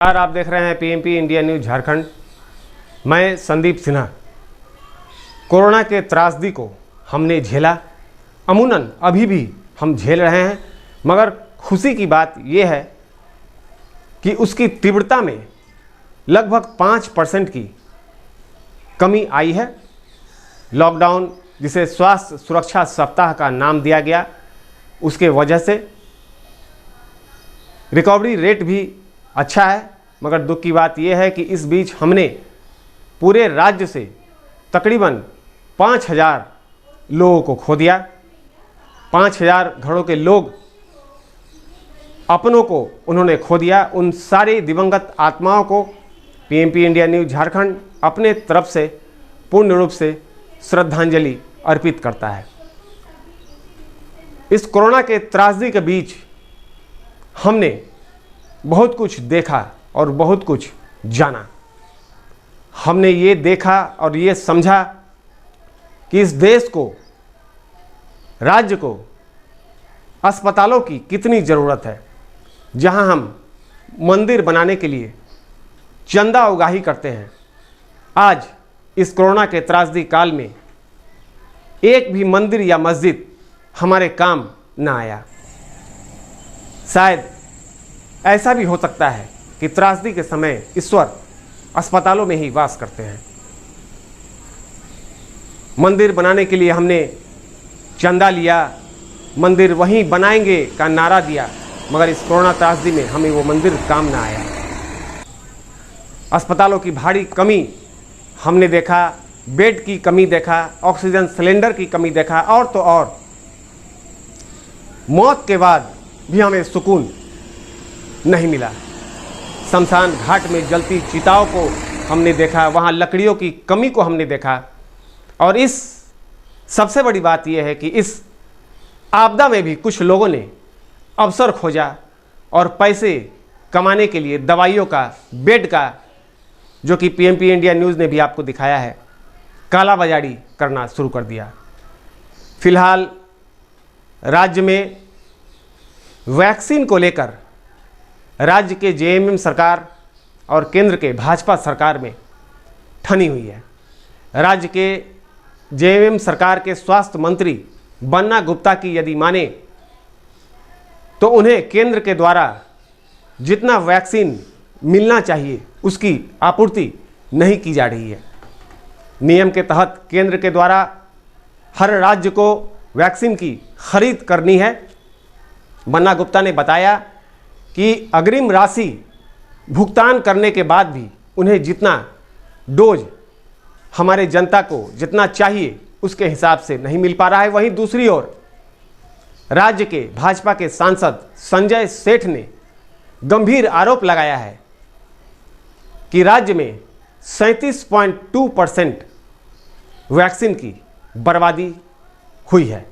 आप देख रहे हैं पीएमपी इंडिया न्यूज झारखंड। मैं संदीप सिन्हा। कोरोना के त्रासदी को हमने झेला, अमूनन अभी भी हम झेल रहे हैं, मगर खुशी की बात यह है कि उसकी तीव्रता में लगभग 5% की कमी आई है। लॉकडाउन, जिसे स्वास्थ्य सुरक्षा सप्ताह का नाम दिया गया, उसके वजह से रिकवरी रेट भी अच्छा है, मगर दुख की बात यह है कि इस बीच हमने पूरे राज्य से तकरीबन 5000 लोगों को खो दिया। 5000 घरों के लोग अपनों को उन्होंने खो दिया। उन सारी दिवंगत आत्माओं को पीएमपी इंडिया न्यूज झारखंड अपने तरफ से पूर्ण रूप से श्रद्धांजलि अर्पित करता है। इस कोरोना के त्रासदी के बीच हमने बहुत कुछ देखा और बहुत कुछ जाना। हमने ये देखा और ये समझा कि इस देश को, राज्य को अस्पतालों की कितनी ज़रूरत है। जहां हम मंदिर बनाने के लिए चंदा उगाही करते हैं, आज इस कोरोना के त्रासदी काल में एक भी मंदिर या मस्जिद हमारे काम ना आया। शायद ऐसा भी हो सकता है कि त्रासदी के समय ईश्वर अस्पतालों में ही वास करते हैं। मंदिर बनाने के लिए हमने चंदा लिया, मंदिर वहीं बनाएंगे का नारा दिया, मगर इस कोरोना त्रासदी में हमें वो मंदिर काम ना आया। अस्पतालों की भारी कमी हमने देखा, बेड की कमी देखा, ऑक्सीजन सिलेंडर की कमी देखा, और तो और मौत के बाद भी हमें सुकून नहीं मिला। शमशान घाट में जलती चिताओं को हमने देखा, वहाँ लकड़ियों की कमी को हमने देखा। और इस सबसे बड़ी बात यह है कि इस आपदा में भी कुछ लोगों ने अवसर खोजा और पैसे कमाने के लिए दवाइयों का, बेड का, जो कि पीएमपी इंडिया न्यूज़ ने भी आपको दिखाया है, कालाबाजारी करना शुरू कर दिया। फिलहाल राज्य में वैक्सीन को लेकर राज्य के जेएमएम सरकार और केंद्र के भाजपा सरकार में ठनी हुई है। राज्य के जेएमएम सरकार के स्वास्थ्य मंत्री बन्ना गुप्ता की यदि माने तो उन्हें केंद्र के द्वारा जितना वैक्सीन मिलना चाहिए उसकी आपूर्ति नहीं की जा रही है। नियम के तहत केंद्र के द्वारा हर राज्य को वैक्सीन की खरीद करनी है। बन्ना गुप्ता ने बताया कि अग्रिम राशि भुगतान करने के बाद भी उन्हें जितना डोज हमारे जनता को जितना चाहिए उसके हिसाब से नहीं मिल पा रहा है। वहीं दूसरी ओर राज्य के भाजपा के सांसद संजय सेठ ने गंभीर आरोप लगाया है कि राज्य में 37.2% वैक्सीन की बर्बादी हुई है।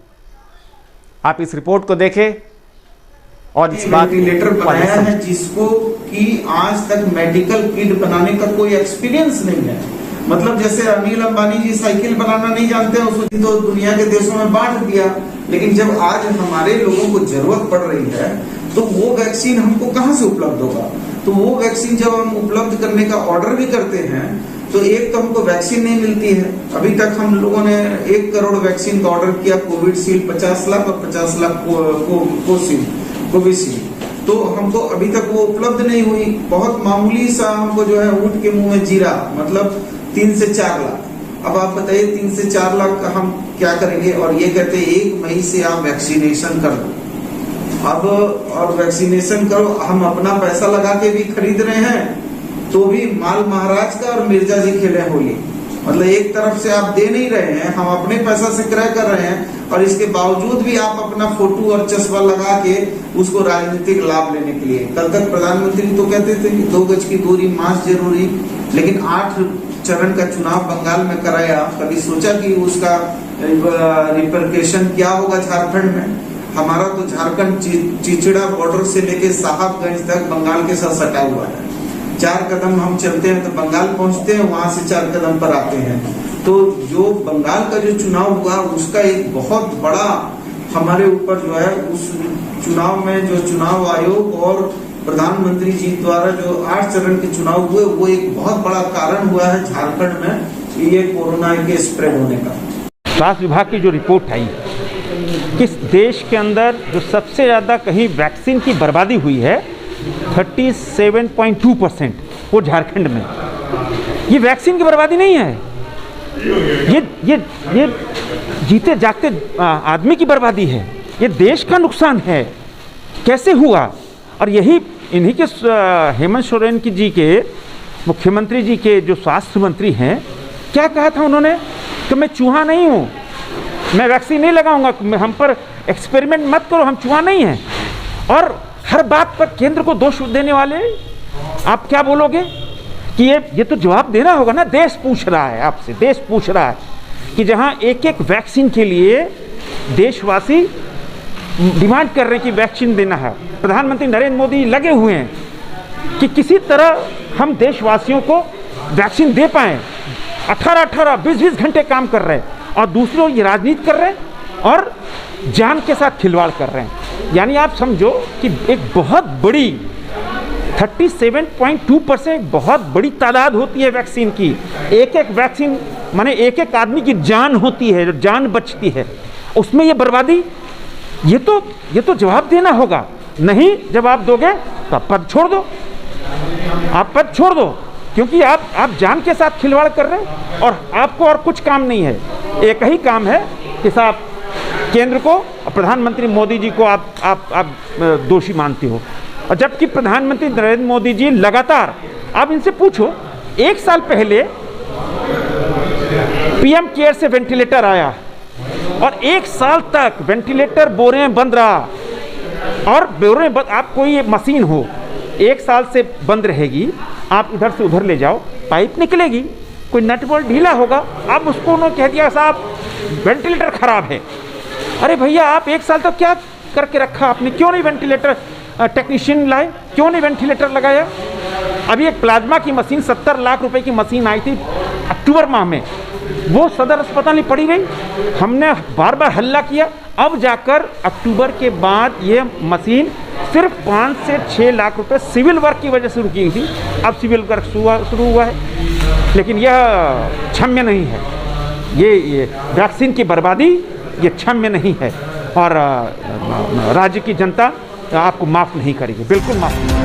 आप इस रिपोर्ट को देखें और इस बात वेंटिलेटर बनाया है जिसको कि आज तक मेडिकल किट बनाने का कोई एक्सपीरियंस नहीं है। मतलब जैसे अनिल अंबानी जी साइकिल बनाना नहीं जानते, उसको तो दुनिया के देशों में बांट दिया। लेकिन जब आज हमारे लोगों को जरूरत पड़ रही है तो वो वैक्सीन हमको कहाँ से उपलब्ध होगा। तो वो वैक्सीन जब हम उपलब्ध करने का ऑर्डर भी करते हैं तो एक तो हमको वैक्सीन नहीं मिलती है। अभी तक हम लोगों ने 1 करोड़ वैक्सीन का ऑर्डर किया, कोविडशील्ड 50 लाख और 50 लाख कोविशील्ड, तो हमको अभी तक वो उपलब्ध नहीं हुई। बहुत मामूली सा हमको जो है ऊंट के मुंह में जीरा, मतलब 3 से 4 लाख। अब आप बताइए 3 से 4 लाख का हम क्या करेंगे। और ये कहते हैं 1 मई से आप वैक्सीनेशन कर दो। अब और वैक्सीनेशन करो, हम अपना पैसा लगा के भी खरीद रहे हैं तो भी माल महाराज का और मिर्जा जी खेले होली। मतलब एक तरफ से आप दे नहीं रहे हैं, हम अपने पैसा से क्रय कर रहे हैं, और इसके बावजूद भी आप अपना फोटो और चश्मा लगा के उसको राजनीतिक लाभ लेने के लिए। कल तक प्रधानमंत्री तो कहते थे 2 गज की दूरी, मास्क जरूरी, लेकिन 8 चरण का चुनाव बंगाल में कराया। कभी सोचा कि उसका रिपरकेशन क्या होगा झारखंड में। हमारा तो झारखंड चिचड़ा बॉर्डर से लेके साहबगंज तक बंगाल के साथ सटा हुआ है। 4 कदम हम चलते हैं तो बंगाल पहुंचते हैं, वहां से 4 कदम पर आते हैं। तो जो बंगाल का जो चुनाव हुआ उसका एक बहुत बड़ा हमारे ऊपर जो है, उस चुनाव में जो चुनाव आयोग और प्रधानमंत्री जी द्वारा जो 8 चरण के चुनाव हुए वो एक बहुत बड़ा कारण हुआ है झारखंड में ये कोरोना के स्प्रेड होने का। स्वास्थ्य विभाग की जो रिपोर्ट आई कि इस देश के अंदर जो सबसे ज़्यादा कहीं वैक्सीन की बर्बादी हुई है 37.2% वो झारखंड में। ये वैक्सीन की बर्बादी नहीं है, ये जीते जागते आदमी की बर्बादी है, ये देश का नुकसान है। कैसे हुआ? और यही इन्हीं के हेमंत सोरेन की जी के मुख्यमंत्री जी के जो स्वास्थ्य मंत्री हैं, क्या कहा था उन्होंने कि मैं चूहा नहीं हूँ, मैं वैक्सीन नहीं लगाऊंगा, हम पर एक्सपेरिमेंट मत करो, हम चूहा नहीं हैं। और हर बात पर केंद्र को दोष देने वाले आप क्या बोलोगे कि ये तो जवाब देना होगा ना। देश पूछ रहा है आपसे, देश पूछ रहा है कि जहाँ एक एक वैक्सीन के लिए देशवासी डिमांड कर रहे हैं कि वैक्सीन देना है। प्रधानमंत्री नरेंद्र मोदी लगे हुए हैं कि किसी तरह हम देशवासियों को वैक्सीन दे पाएँ। 18-18, 20-20 घंटे काम कर रहे हैं और दूसरे लोग ये राजनीति कर रहे हैं और जान के साथ खिलवाड़ कर रहे हैं। यानी आप समझो कि एक बहुत बड़ी 37.2% बहुत बड़ी तादाद होती है वैक्सीन की। एक एक वैक्सीन माने एक एक आदमी की जान होती है, जो जान बचती है, उसमें ये बर्बादी, ये तो जवाब देना होगा। नहीं जवाब दोगे तो आप पद छोड़ दो, आप पद छोड़ दो, क्योंकि आप जान के साथ खिलवाड़ कर रहे हैं और आपको और कुछ काम नहीं है। एक ही काम है कि साहब केंद्र को और प्रधानमंत्री मोदी जी को आप दोषी मानते हो। और जबकि प्रधानमंत्री नरेंद्र मोदी जी लगातार, आप इनसे पूछो, 1 साल पहले पीएम केयर से वेंटिलेटर आया और 1 साल तक वेंटिलेटर बोरे में बंद रहा। और बोरे में आप कोई मशीन हो 1 साल से बंद रहेगी, आप इधर से उधर ले जाओ, पाइप निकलेगी, कोई नट बोल्ट ढीला होगा, अब उसको उन्होंने कह दिया साहब वेंटिलेटर खराब है। अरे भैया आप 1 साल तक क्या करके रखा आपने? क्यों नहीं वेंटिलेटर टेक्नीशियन लाए, क्यों नहीं वेंटिलेटर लगाया? अभी एक प्लाज्मा की मशीन 70 लाख रुपए की मशीन आई थी अक्टूबर माह में, वो सदर अस्पताल में पड़ी रही। हमने बार बार हल्ला किया, अब जाकर अक्टूबर के बाद ये मशीन सिर्फ 5 से 6 लाख रुपए सिविल वर्क की वजह से रुकी थी, अब सिविल वर्क शुरू हुआ है। लेकिन यह क्षम्य नहीं है, ये वैक्सीन की बर्बादी ये क्षम्य नहीं है और राज्य की जनता आपको माफ़ नहीं करेगी, बिल्कुल माफ़ नहीं।